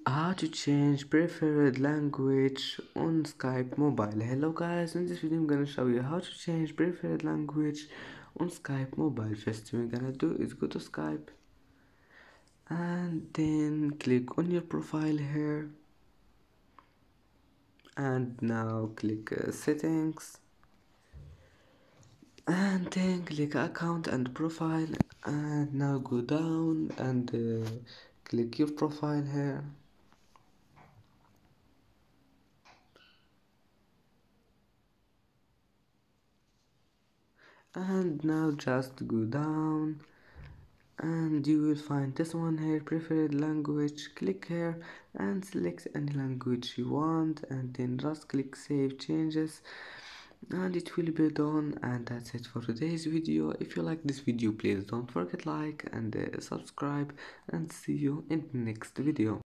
How to change preferred language on Skype mobile. Hello guys, in this video I'm gonna show you how to change preferred language on Skype mobile. First thing we're gonna do is go to Skype and then click on your profile here, and now click settings, and then click account and profile, and now go down and click your profile here. And now just go down and you will find this one here, preferred language. Click here and select any language you want, and then just click save changes, and it will be done. And that's it for today's video. If you like this video, please don't forget like and subscribe, and see you in the next video.